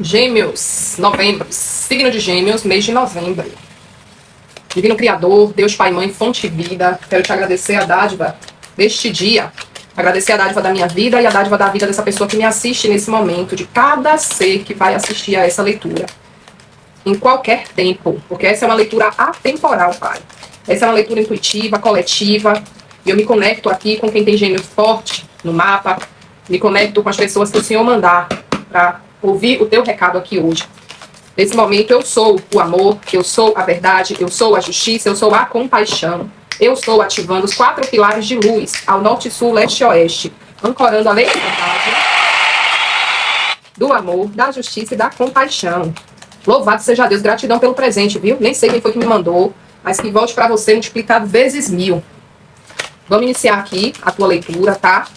Gêmeos, novembro, signo de Gêmeos, mês de novembro. Divino Criador, Deus Pai, Mãe, Fonte e Vida, quero te agradecer a dádiva deste dia, agradecer a dádiva da minha vida e a dádiva da vida dessa pessoa que me assiste nesse momento, de cada ser que vai assistir a essa leitura, em qualquer tempo, porque essa é uma leitura atemporal, Pai. Essa é uma leitura intuitiva, coletiva, e eu me conecto aqui com quem tem Gêmeos forte no mapa, me conecto com as pessoas que o Senhor mandar para ouvir o teu recado aqui hoje. Nesse momento eu sou o amor, eu sou a verdade, eu sou a justiça, eu sou a compaixão. Eu estou ativando os 4 pilares de luz, ao norte, sul, leste e oeste, ancorando a lei da verdade, do amor, da justiça e da compaixão. Louvado seja Deus, gratidão pelo presente, viu? Nem sei quem foi que me mandou, mas que volte para você multiplicado vezes 1000. Vamos iniciar aqui a tua leitura, tá?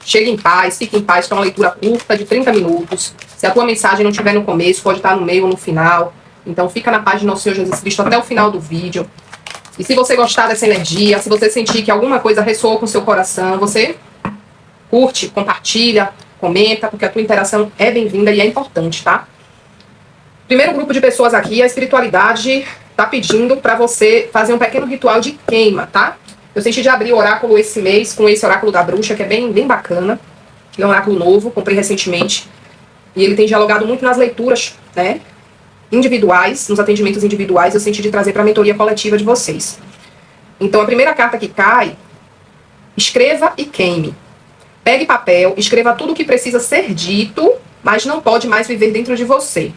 Chegue em paz, fique em paz, que é uma leitura curta de 30 minutos. Se a tua mensagem não estiver no começo, pode estar no meio ou no final. Então fica na paz de nosso Senhor Jesus Cristo até o final do vídeo. E se você gostar dessa energia, se você sentir que alguma coisa ressoou com o seu coração, você curte, compartilha, comenta, porque a tua interação é bem-vinda e é importante, tá? Primeiro grupo de pessoas aqui, a espiritualidade tá pedindo para você fazer um pequeno ritual de queima, tá? Eu senti de abrir o oráculo esse mês com esse oráculo da bruxa, que é bem bacana. Ele é um oráculo novo, comprei recentemente. E ele tem dialogado muito nas leituras, né, individuais, nos atendimentos individuais. Eu senti de trazer para a mentoria coletiva de vocês. Então, a primeira carta que cai, escreva e queime. Pegue papel, escreva tudo o que precisa ser dito, mas não pode mais viver dentro de você.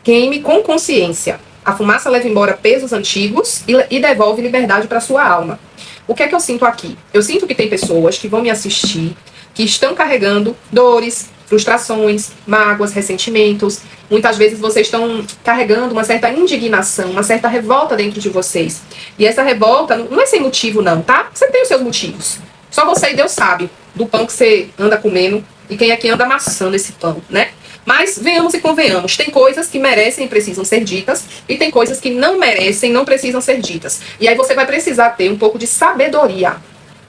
Queime com consciência. A fumaça leva embora pesos antigos e devolve liberdade para sua alma. O que é que eu sinto aqui? Eu sinto que tem pessoas que vão me assistir, que estão carregando dores, frustrações, mágoas, ressentimentos. Muitas vezes vocês estão carregando uma certa indignação, uma certa revolta dentro de vocês. E essa revolta não é sem motivo não, tá? Você tem os seus motivos. Só você e Deus sabe do pão que você anda comendo e quem é que anda amassando esse pão, né? Mas venhamos e convenhamos, tem coisas que merecem e precisam ser ditas, e tem coisas que não merecem e não precisam ser ditas. E aí você vai precisar ter um pouco de sabedoria.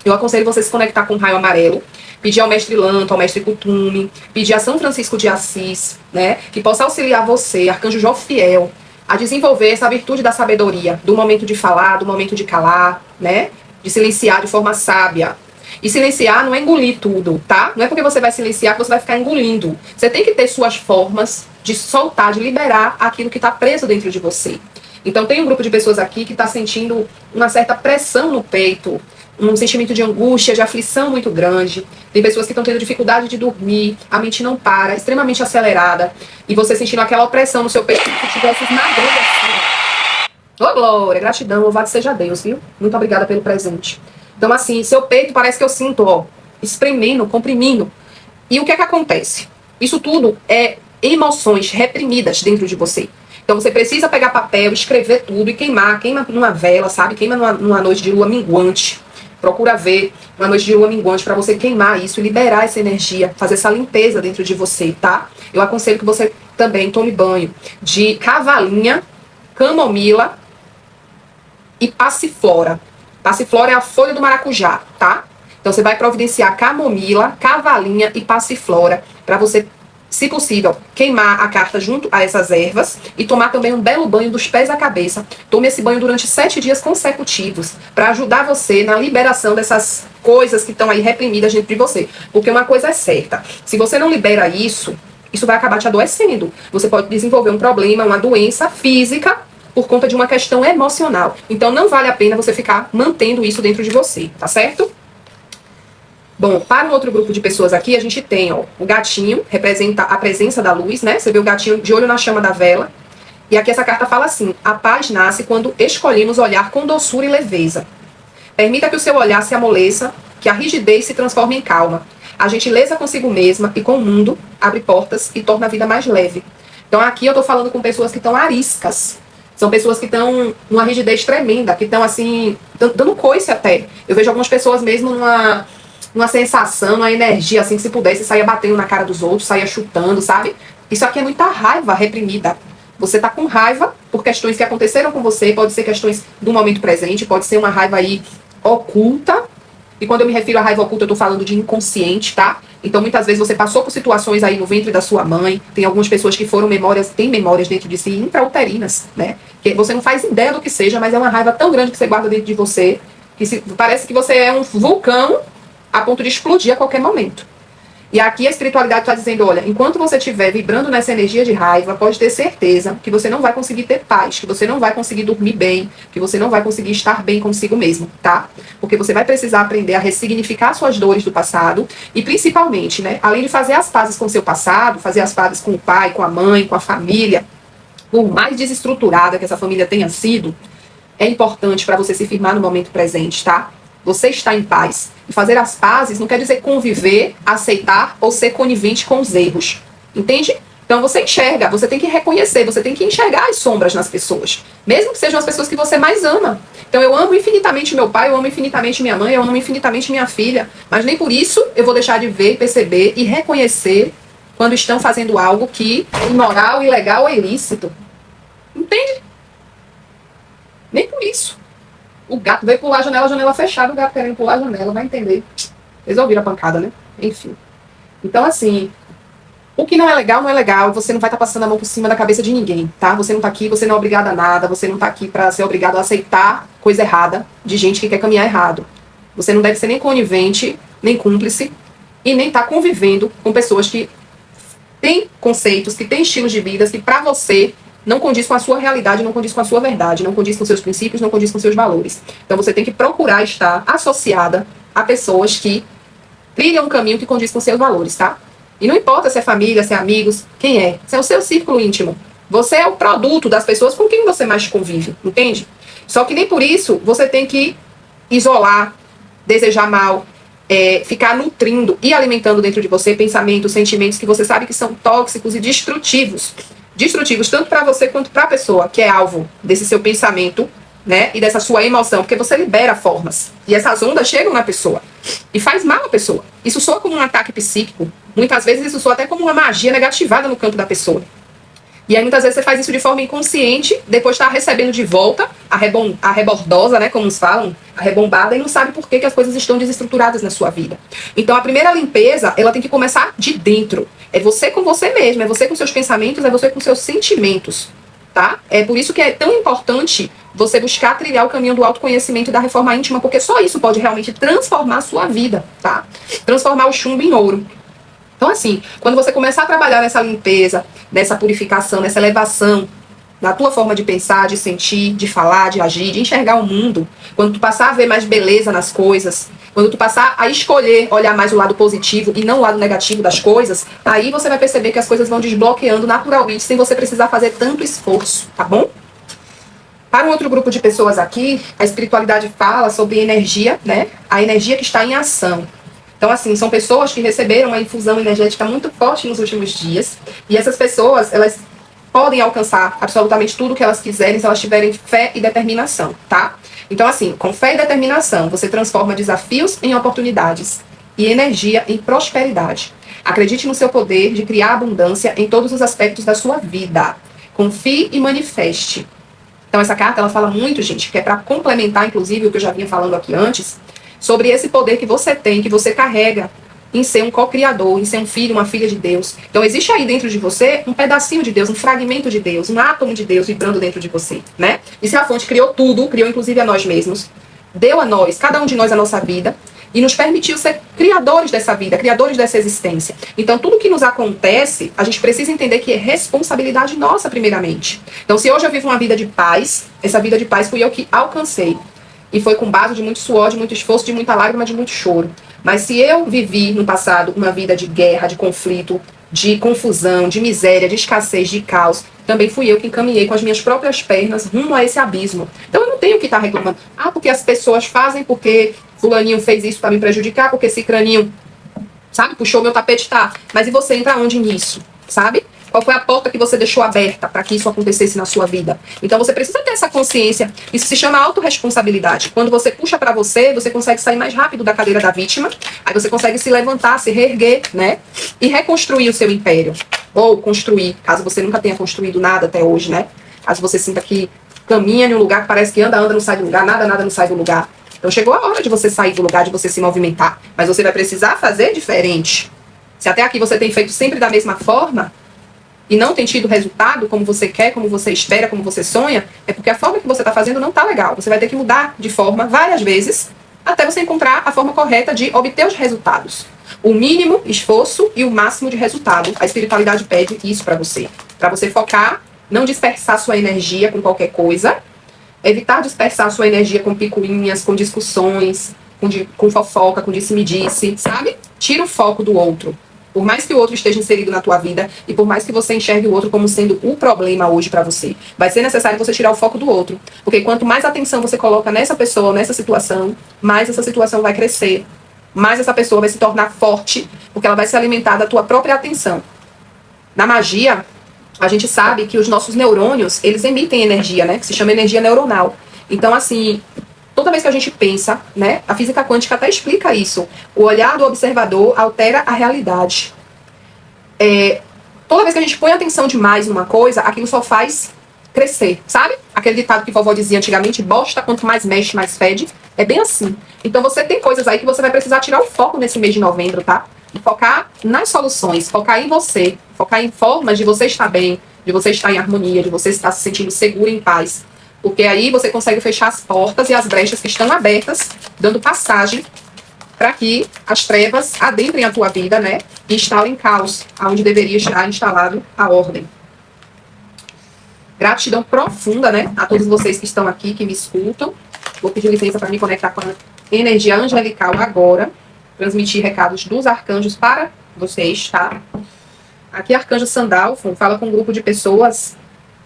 Eu aconselho você se conectar com o raio amarelo, pedir ao mestre Lanto, ao mestre Kutume, pedir a São Francisco de Assis, né, que possa auxiliar você, Arcanjo Jofiel, a desenvolver essa virtude da sabedoria, do momento de falar, do momento de calar, né, de silenciar de forma sábia. E silenciar não é engolir tudo, tá? Não é porque você vai silenciar que você vai ficar engolindo. Você tem que ter suas formas de soltar, de liberar aquilo que está preso dentro de você. Então tem um grupo de pessoas aqui que está sentindo uma certa pressão no peito, um sentimento de angústia, de aflição muito grande. Tem pessoas que estão tendo dificuldade de dormir, a mente não para, extremamente acelerada, e você sentindo aquela opressão no seu peito, como se tivesse esmagando assim. Ô glória, gratidão, louvado seja Deus, viu? Muito obrigada pelo presente. Então assim, seu peito parece que eu sinto, ó, espremendo, comprimindo. E o que é que acontece? Isso tudo é emoções reprimidas dentro de você. Então você precisa pegar papel, escrever tudo e queimar. Queima numa vela, sabe? Queima numa noite de lua minguante. Procura ver uma noite de lua minguante para você queimar isso e liberar essa energia, fazer essa limpeza dentro de você, tá? Eu aconselho que você também tome banho de cavalinha, camomila e passiflora. Passiflora é a folha do maracujá, tá? Então você vai providenciar camomila, cavalinha e passiflora para você, se possível, queimar a carta junto a essas ervas e tomar também um belo banho dos pés à cabeça. Tome esse banho durante 7 dias consecutivos para ajudar você na liberação dessas coisas que estão aí reprimidas dentro de você. Porque uma coisa é certa, se você não libera isso, isso vai acabar te adoecendo. Você pode desenvolver um problema, uma doença física por conta de uma questão emocional. Então não vale a pena você ficar mantendo isso dentro de você, tá certo? Bom, para um outro grupo de pessoas aqui, a gente tem, ó, o gatinho, representa a presença da luz, né? Você vê o gatinho de olho na chama da vela. E aqui essa carta fala assim: a paz nasce quando escolhemos olhar com doçura e leveza. Permita que o seu olhar se amoleça, que a rigidez se transforme em calma. A gentileza consigo mesma e com o mundo abre portas e torna a vida mais leve. Então aqui eu tô falando com pessoas que estão ariscas. São pessoas que estão numa rigidez tremenda, que estão assim, dando coice até. Eu vejo algumas pessoas mesmo numa sensação, numa energia, assim, que se pudesse, saia batendo na cara dos outros, saia chutando, sabe? Isso aqui é muita raiva reprimida. Você tá com raiva por questões que aconteceram com você, pode ser questões do momento presente, pode ser uma raiva aí oculta, E quando eu me refiro à raiva oculta, eu tô falando de inconsciente, tá? Então, muitas vezes você passou por situações aí no ventre da sua mãe. Tem algumas pessoas que foram têm memórias dentro de si intrauterinas, né? Que você não faz ideia do que seja, mas é uma raiva tão grande que você guarda dentro de você, que parece que você é um vulcão a ponto de explodir a qualquer momento. E aqui a espiritualidade está dizendo, olha, enquanto você estiver vibrando nessa energia de raiva, pode ter certeza que você não vai conseguir ter paz, que você não vai conseguir dormir bem, que você não vai conseguir estar bem consigo mesmo, tá? Porque você vai precisar aprender a ressignificar suas dores do passado e principalmente, né, além de fazer as pazes com o seu passado, fazer as pazes com o pai, com a mãe, com a família, por mais desestruturada que essa família tenha sido, é importante para você se firmar no momento presente, tá? Você está em paz. E fazer as pazes não quer dizer conviver, aceitar ou ser conivente com os erros. Entende? Então você enxerga, você tem que reconhecer, você tem que enxergar as sombras nas pessoas. Mesmo que sejam as pessoas que você mais ama. Então eu amo infinitamente meu pai, eu amo infinitamente minha mãe, eu amo infinitamente minha filha. Mas nem por isso eu vou deixar de ver, perceber e reconhecer quando estão fazendo algo que é imoral, ilegal ou ilícito. Entende? Nem por isso. O gato veio pular a janela fechada, o gato querendo pular a janela, vai entender. Vocês ouviram a pancada, né? Enfim. Então, assim, o que não é legal, não é legal. Você não vai estar passando a mão por cima da cabeça de ninguém, tá? Você não tá aqui, você não é obrigado a nada. Você não tá aqui pra ser obrigado a aceitar coisa errada de gente que quer caminhar errado. Você não deve ser nem conivente, nem cúmplice, e nem tá convivendo com pessoas que têm conceitos, que têm estilos de vida, que pra você não condiz com a sua realidade, não condiz com a sua verdade, não condiz com seus princípios, não condiz com seus valores. Então você tem que procurar estar associada a pessoas que trilham um caminho que condiz com seus valores, tá? E não importa se é família, se é amigos, quem é. Se é o seu círculo íntimo. Você é o produto das pessoas com quem você mais convive, entende? Só que nem por isso você tem que isolar, desejar mal, ficar nutrindo e alimentando dentro de você pensamentos, sentimentos que você sabe que são tóxicos e destrutivos. Destrutivos tanto para você quanto para a pessoa que é alvo desse seu pensamento, né, e dessa sua emoção, porque você libera formas e essas ondas chegam na pessoa e faz mal à pessoa. Isso soa como um ataque psíquico, muitas vezes isso soa até como uma magia negativada no campo da pessoa. E aí muitas vezes você faz isso de forma inconsciente, depois está recebendo de volta a rebordosa, né, como uns falam, a rebombada, e não sabe por que as coisas estão desestruturadas na sua vida. Então a primeira limpeza, ela tem que começar de dentro. É você com você mesmo, é você com seus pensamentos, é você com seus sentimentos, tá? É por isso que é tão importante você buscar trilhar o caminho do autoconhecimento e da reforma íntima, porque só isso pode realmente transformar a sua vida, tá? Transformar o chumbo em ouro. Então, assim, quando você começar a trabalhar nessa limpeza, nessa purificação, nessa elevação na tua forma de pensar, de sentir, de falar, de agir, de enxergar o mundo, quando tu passar a ver mais beleza nas coisas, quando tu passar a escolher olhar mais o lado positivo e não o lado negativo das coisas, aí você vai perceber que as coisas vão desbloqueando naturalmente, sem você precisar fazer tanto esforço, tá bom? Para um outro grupo de pessoas aqui, a espiritualidade fala sobre energia, né? A energia que está em ação. Então, assim, são pessoas que receberam uma infusão energética muito forte nos últimos dias. E essas pessoas, elas podem alcançar absolutamente tudo que elas quiserem se elas tiverem fé e determinação, tá? Então, assim, com fé e determinação, você transforma desafios em oportunidades e energia em prosperidade. Acredite no seu poder de criar abundância em todos os aspectos da sua vida. Confie e manifeste. Então, essa carta, ela fala muito, gente, que é para complementar, inclusive, o que eu já vinha falando aqui antes, sobre esse poder que você tem, que você carrega em ser um co-criador, em ser um filho, uma filha de Deus. Então existe aí dentro de você um pedacinho de Deus, um fragmento de Deus, um átomo de Deus vibrando dentro de você, né? E se a fonte criou tudo, criou inclusive a nós mesmos, deu a nós, cada um de nós a nossa vida, e nos permitiu ser criadores dessa vida, criadores dessa existência. Então tudo que nos acontece, a gente precisa entender que é responsabilidade nossa primeiramente. Então se hoje eu vivo uma vida de paz, essa vida de paz fui eu que alcancei. E foi com base de muito suor, de muito esforço, de muita lágrima, de muito choro. Mas se eu vivi no passado uma vida de guerra, de conflito, de confusão, de miséria, de escassez, de caos, também fui eu que encaminhei com as minhas próprias pernas rumo a esse abismo. Então eu não tenho que estar reclamando. Ah, porque as pessoas fazem, porque fulaninho fez isso para me prejudicar, porque cicraninho, sabe, puxou meu tapete, tá. Mas e você entra onde nisso, sabe? Qual foi a porta que você deixou aberta para que isso acontecesse na sua vida? Então você precisa ter essa consciência. Isso se chama autorresponsabilidade. Quando você puxa para você, você consegue sair mais rápido da cadeira da vítima. Aí você consegue se levantar, se reerguer, né? E reconstruir o seu império. Ou construir, caso você nunca tenha construído nada até hoje, né? Caso você sinta que caminha em um lugar que parece que anda, não sai do lugar, nada não sai do lugar. Então chegou a hora de você sair do lugar, de você se movimentar. Mas você vai precisar fazer diferente. Se até aqui você tem feito sempre da mesma forma e não tem tido resultado como você quer, como você espera, como você sonha, é porque a forma que você está fazendo não está legal. Você vai ter que mudar de forma várias vezes até você encontrar a forma correta de obter os resultados. O mínimo esforço e o máximo de resultado. A espiritualidade pede isso para você focar, não dispersar sua energia com qualquer coisa, evitar dispersar sua energia com picuinhas, com discussões, com fofoca, com disse-me-disse, sabe? Tira o foco do outro. Por mais que o outro esteja inserido na tua vida e por mais que você enxergue o outro como sendo o problema hoje para você, vai ser necessário você tirar o foco do outro. Porque quanto mais atenção você coloca nessa pessoa, nessa situação, mais essa situação vai crescer. Mais essa pessoa vai se tornar forte, porque ela vai se alimentar da tua própria atenção. Na magia, a gente sabe que os nossos neurônios, eles emitem energia, né? Que se chama energia neuronal. Então, assim, toda vez que a gente pensa, né? A física quântica até explica isso. O olhar do observador altera a realidade. Toda vez que a gente põe atenção demais numa coisa, aquilo só faz crescer, sabe? Aquele ditado que vovó dizia antigamente, bosta, quanto mais mexe, mais fede. É bem assim. Então você tem coisas aí que você vai precisar tirar o foco nesse mês de novembro, tá? E focar nas soluções, focar em você, focar em formas de você estar bem, de você estar em harmonia, de você estar se sentindo seguro e em paz. Porque aí você consegue fechar as portas e as brechas que estão abertas, dando passagem para que as trevas adentrem a tua vida, né? E instalem caos, aonde deveria estar instalado a ordem. Gratidão profunda, né? A todos vocês que estão aqui, que me escutam. Vou pedir licença para me conectar com a energia angelical agora. Transmitir recados dos arcanjos para vocês, tá? Aqui, Arcanjo Sandalfo fala com um grupo de pessoas.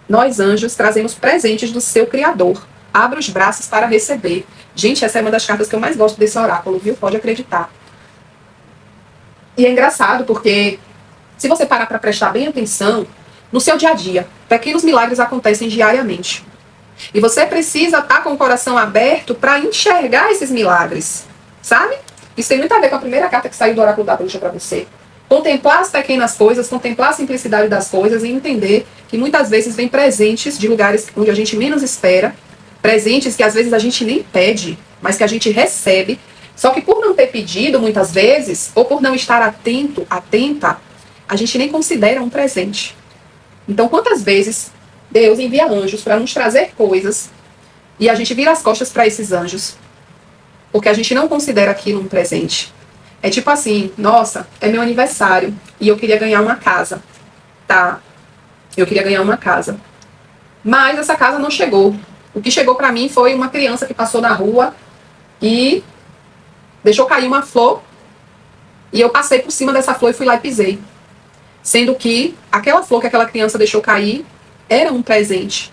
Nós, anjos, trazemos presentes do seu Criador. Abra os braços para receber. Gente, essa é uma das cartas que eu mais gosto desse oráculo, viu? Pode acreditar. E é engraçado porque, se você parar para prestar bem atenção, no seu dia a dia, pequenos milagres acontecem diariamente. E você precisa estar com o coração aberto para enxergar esses milagres, sabe? Isso tem muito a ver com a primeira carta que saiu do oráculo da bruxa para você. Contemplar as pequenas coisas, contemplar a simplicidade das coisas e entender que muitas vezes vem presentes de lugares onde a gente menos espera, presentes que às vezes a gente nem pede, mas que a gente recebe, só que por não ter pedido muitas vezes, ou por não estar atento, atenta, a gente nem considera um presente. Então, quantas vezes Deus envia anjos para nos trazer coisas e a gente vira as costas para esses anjos porque a gente não considera aquilo um presente. É tipo assim, nossa, é meu aniversário e eu queria ganhar uma casa, tá? Eu queria ganhar uma casa. Mas essa casa não chegou. O que chegou para mim foi uma criança que passou na rua e deixou cair uma flor e eu passei por cima dessa flor e fui lá e pisei. Sendo que aquela flor que aquela criança deixou cair era um presente.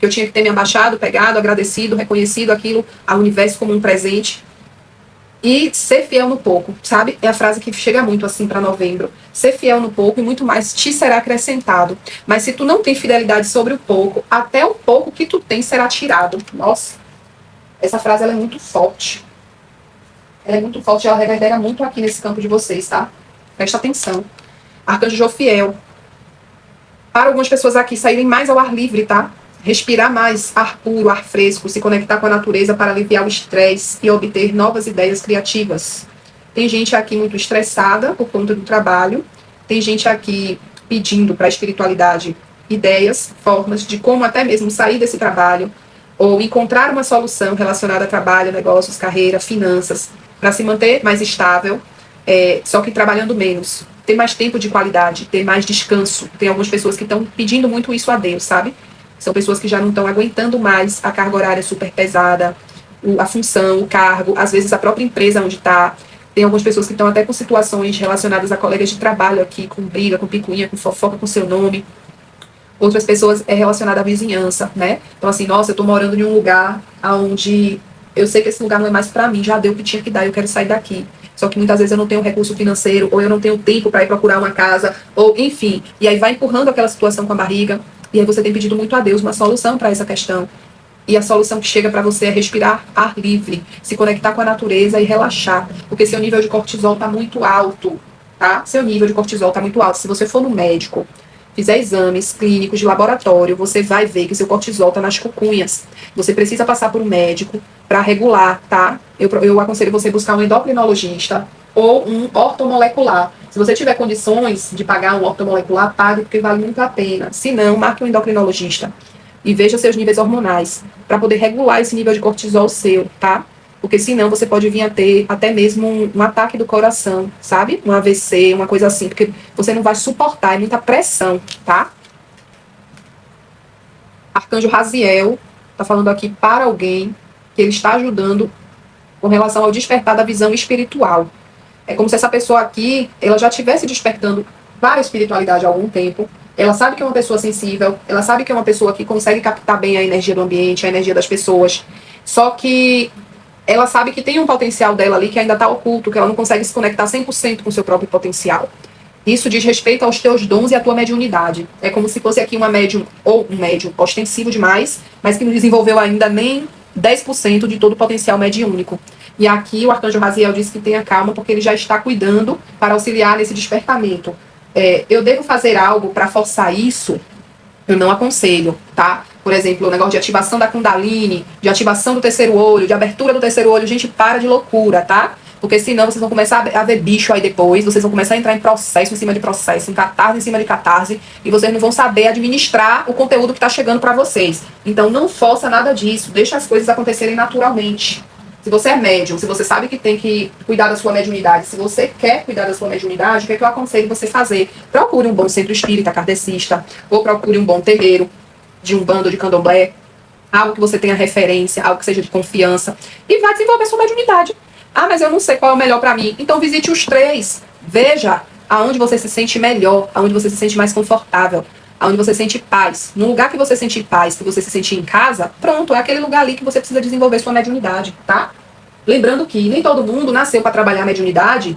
Eu tinha que ter me abaixado, pegado, agradecido, reconhecido aquilo ao universo como um presente. E ser fiel no pouco, sabe? É a frase que chega muito assim para novembro. Ser fiel no pouco e muito mais te será acrescentado. Mas se tu não tem fidelidade sobre o pouco, até o pouco que tu tem será tirado. Nossa, essa frase ela é muito forte. Ela é muito forte, ela reverbera muito aqui nesse campo de vocês, tá? Presta atenção. Arcanjo Jofiel. Para algumas pessoas aqui saírem mais ao ar livre, tá? Respirar mais ar puro, ar fresco, se conectar com a natureza para aliviar o estresse e obter novas ideias criativas. Tem gente aqui muito estressada por conta do trabalho. Tem gente aqui pedindo para a espiritualidade ideias, formas de como até mesmo sair desse trabalho ou encontrar uma solução relacionada a trabalho, negócios, carreira, finanças, para se manter mais estável, só que trabalhando menos. Ter mais tempo de qualidade, ter mais descanso. Tem algumas pessoas que estão pedindo muito isso a Deus, sabe? São pessoas que já não estão aguentando mais a carga horária super pesada, a função, o cargo, às vezes a própria empresa onde está. Tem algumas pessoas que estão até com situações relacionadas a colegas de trabalho aqui, com briga, com picuinha, com fofoca com seu nome. Outras pessoas é relacionada à vizinhança, né? Então assim, nossa, eu tô morando em um lugar onde eu sei que esse lugar não é mais pra mim, já deu o que tinha que dar, eu quero sair daqui. Só que muitas vezes eu não tenho recurso financeiro, ou eu não tenho tempo para ir procurar uma casa, ou enfim. E aí vai empurrando aquela situação com a barriga. E aí você tem pedido muito a Deus uma solução para essa questão. E a solução que chega para você é respirar ar livre, se conectar com a natureza e relaxar. Porque seu nível de cortisol está muito alto, tá? Seu nível de cortisol está muito alto. Se você for no médico fizer exames clínicos de laboratório, você vai ver que seu cortisol está nas cucunhas. Você precisa passar por um médico para regular, tá? Eu aconselho você buscar um endocrinologista ou um ortomolecular. Se você tiver condições de pagar um ortomolecular, pague, porque vale muito a pena. Se não, marque um endocrinologista e veja seus níveis hormonais para poder regular esse nível de cortisol seu, tá? Porque senão você pode vir a ter até mesmo um ataque do coração, sabe? Um AVC, uma coisa assim, porque você não vai suportar, é muita pressão, tá? Arcanjo Raziel tá falando aqui para alguém que ele está ajudando com relação ao despertar da visão espiritual. É como se essa pessoa aqui, ela já estivesse despertando para a espiritualidade há algum tempo. Ela sabe que é uma pessoa sensível, ela sabe que é uma pessoa que consegue captar bem a energia do ambiente, a energia das pessoas. Só que ela sabe que tem um potencial dela ali que ainda está oculto, que ela não consegue se conectar 100% com o seu próprio potencial. Isso diz respeito aos teus dons e à tua mediunidade. É como se fosse aqui uma médium, ou um médium ostensivo demais, mas que não desenvolveu ainda nem 10% de todo o potencial mediúnico. E aqui o Arcanjo Raziel disse que tenha calma, porque ele já está cuidando para auxiliar nesse despertamento. Eu devo fazer algo para forçar isso? Eu não aconselho, tá? Por exemplo, o negócio de ativação da Kundalini, de ativação do terceiro olho, de abertura do terceiro olho, gente, para de loucura, tá? Porque senão vocês vão começar a ver bicho aí depois, vocês vão começar a entrar em processo em cima de processo, em catarse em cima de catarse, e vocês não vão saber administrar o conteúdo que está chegando para vocês. Então não força nada disso, deixa as coisas acontecerem naturalmente. Se você é médium, se você sabe que tem que cuidar da sua mediunidade, se você quer cuidar da sua mediunidade, o que é que eu aconselho você fazer? Procure um bom centro espírita kardecista, ou procure um bom terreiro de umbanda ou de candomblé, algo que você tenha referência, algo que seja de confiança, e vai desenvolver sua mediunidade. Ah, mas eu não sei qual é o melhor para mim. Então visite os 3. Veja aonde você se sente melhor, aonde você se sente mais confortável, aonde você sente paz. No lugar que você sente paz, que você se sente em casa, pronto, é aquele lugar ali que você precisa desenvolver sua mediunidade, tá? Lembrando que nem todo mundo nasceu para trabalhar a mediunidade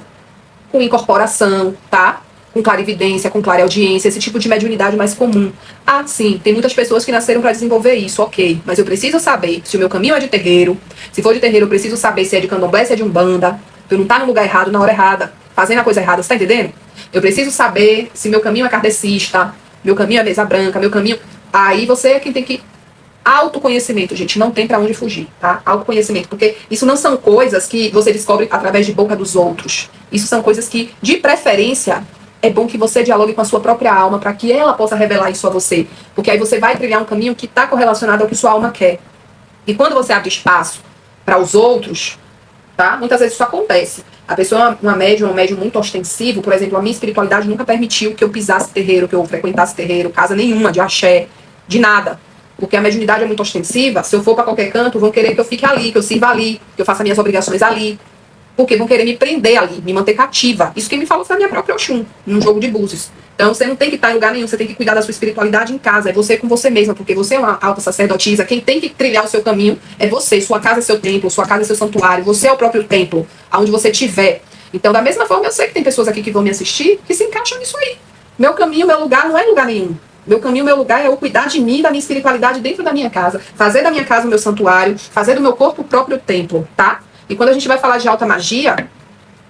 com incorporação, tá? Com clarividência, com clareaudiência, esse tipo de mediunidade mais comum. Ah, sim, tem muitas pessoas que nasceram para desenvolver isso, ok. Mas eu preciso saber se o meu caminho é de terreiro. Se for de terreiro, eu preciso saber se é de candomblé, se é de umbanda. Eu não tá no lugar errado, na hora errada, fazendo a coisa errada, você tá entendendo? Eu preciso saber se meu caminho é kardecista, meu caminho é mesa branca, meu caminho... Aí você é quem tem que... Autoconhecimento, gente, não tem pra onde fugir, tá? Autoconhecimento, porque isso não são coisas que você descobre através de boca dos outros. Isso são coisas que, de preferência, é bom que você dialogue com a sua própria alma para que ela possa revelar isso a você. Porque aí você vai trilhar um caminho que está correlacionado ao que sua alma quer. E quando você abre espaço para os outros, tá? Muitas vezes isso acontece. A pessoa, uma médium, um médium muito ostensivo, por exemplo, a minha espiritualidade nunca permitiu que eu pisasse terreiro, que eu frequentasse terreiro, casa nenhuma, de axé, de nada. Porque a mediunidade é muito ostensiva, se eu for para qualquer canto, vão querer que eu fique ali, que eu sirva ali, que eu faça minhas obrigações ali. Porque vão querer me prender ali, me manter cativa. Isso quem me falou foi a minha própria Oxum, num jogo de búzios. Então você não tem que estar em lugar nenhum, você tem que cuidar da sua espiritualidade em casa, é você com você mesma, porque você é uma alta sacerdotisa, quem tem que trilhar o seu caminho é você, sua casa é seu templo, sua casa é seu santuário, você é o próprio templo, aonde você estiver. Então da mesma forma eu sei que tem pessoas aqui que vão me assistir que se encaixam nisso aí. Meu caminho, meu lugar não é lugar nenhum. Meu caminho, meu lugar é eu cuidar de mim, da minha espiritualidade dentro da minha casa, fazer da minha casa o meu santuário, fazer do meu corpo o próprio templo, tá? E quando a gente vai falar de alta magia,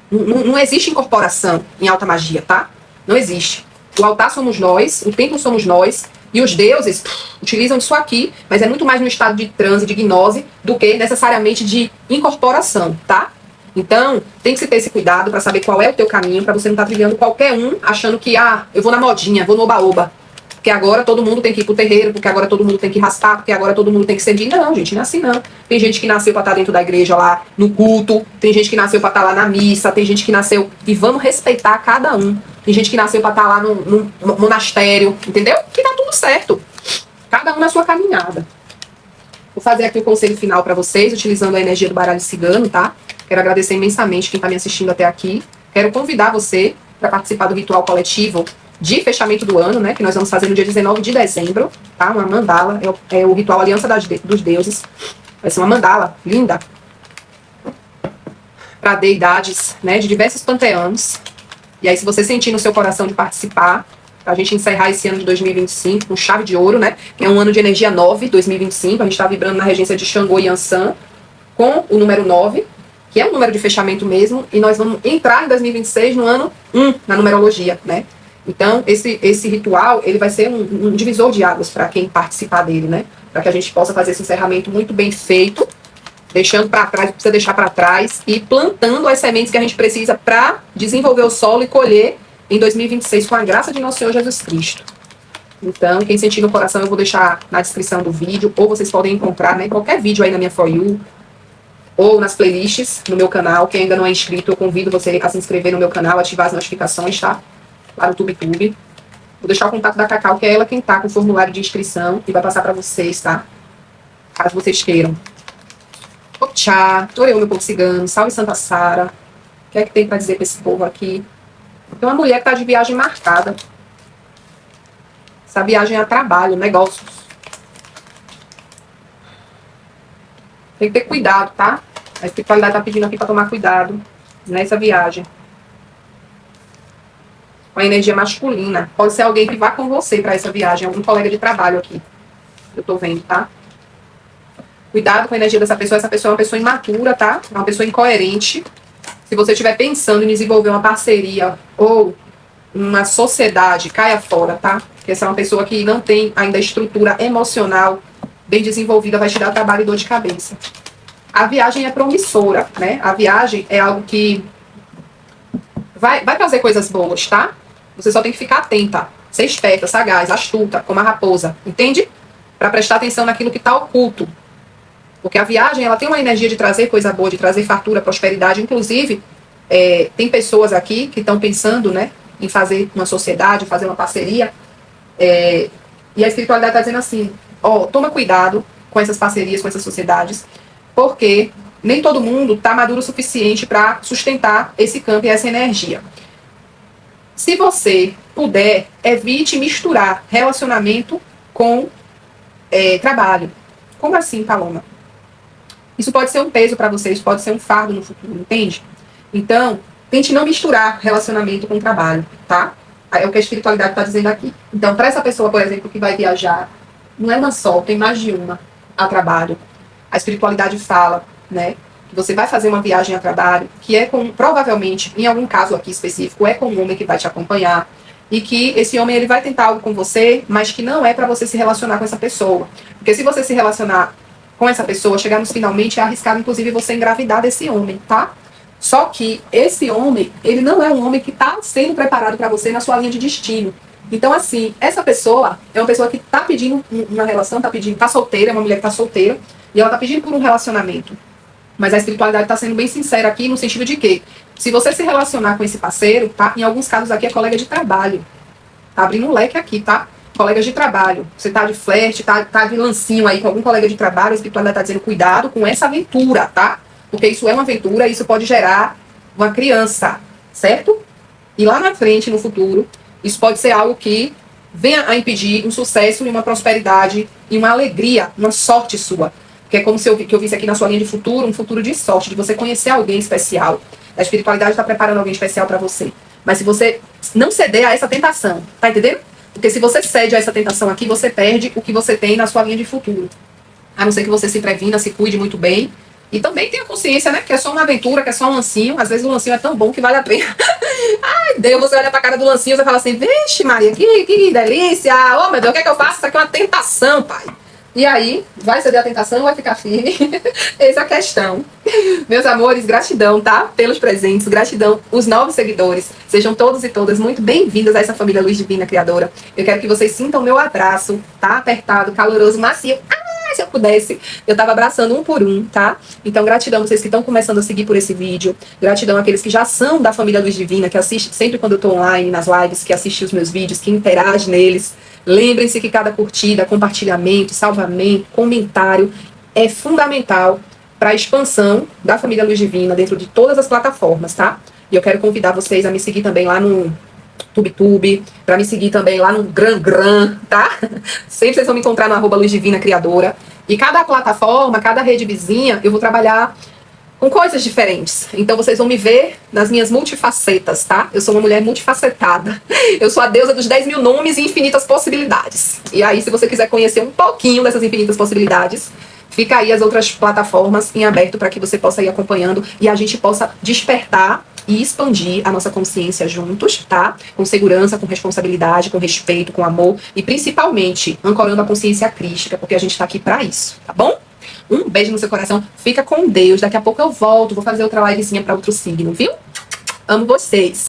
não existe incorporação em alta magia, tá? Não existe. O altar somos nós, o templo somos nós, e os deuses utilizam isso aqui, mas é muito mais no estado de transe, de gnose, do que necessariamente de incorporação, tá? Então, tem que se ter esse cuidado para saber qual é o teu caminho, para você não estar trilhando qualquer um, achando que, eu vou na modinha, vou no oba-oba. Porque agora todo mundo tem que ir pro terreiro, porque agora todo mundo tem que raspar, porque agora todo mundo tem que servir. Não, gente, não é assim não. Tem gente que nasceu pra estar dentro da igreja lá, no culto. Tem gente que nasceu pra estar lá na missa. Tem gente que nasceu... E vamos respeitar cada um. Tem gente que nasceu pra estar lá no monastério, entendeu? Que tá tudo certo. Cada um na sua caminhada. Vou fazer aqui o conselho final pra vocês, utilizando a energia do baralho cigano, tá? Quero agradecer imensamente quem tá me assistindo até aqui. Quero convidar você para participar do ritual coletivo de fechamento do ano, né, que nós vamos fazer no dia 19 de dezembro, tá? Uma mandala, é o ritual Aliança dos Deuses. Vai ser uma mandala linda para deidades, né, de diversos panteões. E aí, se você sentir no seu coração de participar, pra gente encerrar esse ano de 2025 com chave de ouro, né, que é um ano de energia 9, 2025, a gente tá vibrando na regência de Xangô e Yansan, com o número 9, que é um número de fechamento mesmo, e nós vamos entrar em 2026 no ano 1, na numerologia, né? Então, esse ritual, ele vai ser um divisor de águas para quem participar dele, né? Para que a gente possa fazer esse encerramento muito bem feito, deixando para trás, precisa deixar para trás, e plantando as sementes que a gente precisa para desenvolver o solo e colher em 2026 com a graça de nosso Senhor Jesus Cristo. Então, quem sentir no coração, eu vou deixar na descrição do vídeo, ou vocês podem encontrar, né, qualquer vídeo aí na minha For You, ou nas playlists no meu canal. Quem ainda não é inscrito, eu convido você a se inscrever no meu canal, ativar as notificações, tá? Lá no TubeTube. Vou deixar o contato da Cacau, que é ela quem tá com o formulário de inscrição, e vai passar para vocês, tá? Caso vocês queiram. Tchau, orei o meu povo cigano, salve Santa Sara. O que é que tem para dizer para esse povo aqui? Tem uma mulher que tá de viagem marcada. Essa viagem é a trabalho, negócios. Tem que ter cuidado, tá? A espiritualidade tá pedindo aqui para tomar cuidado nessa viagem. Com a energia masculina. Pode ser alguém que vá com você para essa viagem, algum colega de trabalho aqui. Eu tô vendo, tá? Cuidado com a energia dessa pessoa. Essa pessoa é uma pessoa imatura, tá? É uma pessoa incoerente. Se você estiver pensando em desenvolver uma parceria ou uma sociedade, caia fora, tá? Porque essa é uma pessoa que não tem ainda estrutura emocional bem desenvolvida, vai te dar trabalho e dor de cabeça. A viagem é promissora, né? A viagem é algo que vai trazer coisas boas, tá? Você só tem que ficar atenta, ser esperta, sagaz, astuta, como a raposa, entende? Para prestar atenção naquilo que está oculto. Porque a viagem, ela tem uma energia de trazer coisa boa, de trazer fartura, prosperidade. Inclusive, tem pessoas aqui que estão pensando, né, em fazer uma sociedade, fazer uma parceria. E a espiritualidade está dizendo assim, toma cuidado com essas parcerias, com essas sociedades, porque nem todo mundo está maduro o suficiente para sustentar esse campo e essa energia. Se você puder, evite misturar relacionamento com trabalho. Como assim, Paloma? Isso pode ser um peso para vocês, pode ser um fardo no futuro, entende? Então, tente não misturar relacionamento com trabalho, tá? É o que a espiritualidade está dizendo aqui. Então, para essa pessoa, por exemplo, que vai viajar, não é uma só, tem mais de uma a trabalho. A espiritualidade fala, né, que você vai fazer uma viagem a trabalho, que é com, provavelmente, em algum caso aqui específico, é com um homem que vai te acompanhar, e que esse homem ele vai tentar algo com você, mas que não é para você se relacionar com essa pessoa. Porque se você se relacionar com essa pessoa, chegar nos finalmente, é arriscado, inclusive, você engravidar desse homem, tá? Só que esse homem, ele não é um homem que está sendo preparado para você na sua linha de destino. Então, assim, essa pessoa é uma pessoa que está pedindo uma relação, tá solteira, é uma mulher que está solteira, e ela está pedindo por um relacionamento. Mas a espiritualidade está sendo bem sincera aqui, no sentido de que, se você se relacionar com esse parceiro, tá? Em alguns casos aqui é colega de trabalho. Tá abrindo um leque aqui, tá? Colegas de trabalho. Você tá de flerte, tá de lancinho aí com algum colega de trabalho, a espiritualidade tá dizendo cuidado com essa aventura, tá? Porque isso é uma aventura, isso pode gerar uma criança, certo? E lá na frente, no futuro, isso pode ser algo que venha a impedir um sucesso e uma prosperidade e uma alegria, uma sorte sua. Que é como se eu visse aqui na sua linha de futuro, um futuro de sorte, de você conhecer alguém especial. A espiritualidade está preparando alguém especial para você. Mas se você não ceder a essa tentação, tá entendendo? Porque se você cede a essa tentação aqui, você perde o que você tem na sua linha de futuro. A não ser que você se previna, se cuide muito bem. E também tenha consciência, né? Que é só uma aventura, que é só um lancinho. Às vezes o lancinho é tão bom que vale a pena. Ai, Deus, você olha pra cara do lancinho e fala assim, vixe Maria, que delícia. Oh, meu Deus, o que é que eu faço? Isso aqui é uma tentação, pai. E aí, vai ceder a tentação ou vai ficar firme? Essa é a questão. Meus amores, gratidão, tá? Pelos presentes, gratidão. Os novos seguidores, sejam todos e todas muito bem-vindas a essa família Luz Divina Criadora. Eu quero que vocês sintam o meu abraço, tá? Apertado, caloroso, macio. Se eu pudesse, eu tava abraçando um por um, tá? Então, gratidão vocês que estão começando a seguir por esse vídeo. Gratidão àqueles que já são da família Luz Divina, que assistem sempre quando eu tô online, nas lives, que assistem os meus vídeos, que interagem neles. Lembrem-se que cada curtida, compartilhamento, salvamento, comentário é fundamental para a expansão da família Luz Divina dentro de todas as plataformas, tá? E eu quero convidar vocês a me seguir também lá no TubeTube, para me seguir também lá no Gran, tá? Sempre vocês vão me encontrar no @Luz Divina Criadora. E cada plataforma, cada rede vizinha, eu vou trabalhar com coisas diferentes. Então vocês vão me ver nas minhas multifacetas, tá? Eu sou uma mulher multifacetada. Eu sou a deusa dos 10 mil nomes e infinitas possibilidades. E aí, se você quiser conhecer um pouquinho dessas infinitas possibilidades, fica aí as outras plataformas em aberto para que você possa ir acompanhando e a gente possa despertar e expandir a nossa consciência juntos, tá? Com segurança, com responsabilidade, com respeito, com amor e principalmente ancorando a consciência crística, porque a gente tá aqui pra isso, tá bom? Um beijo no seu coração, fica com Deus. Daqui a pouco eu volto, vou fazer outra livezinha pra outro signo, viu? Amo vocês!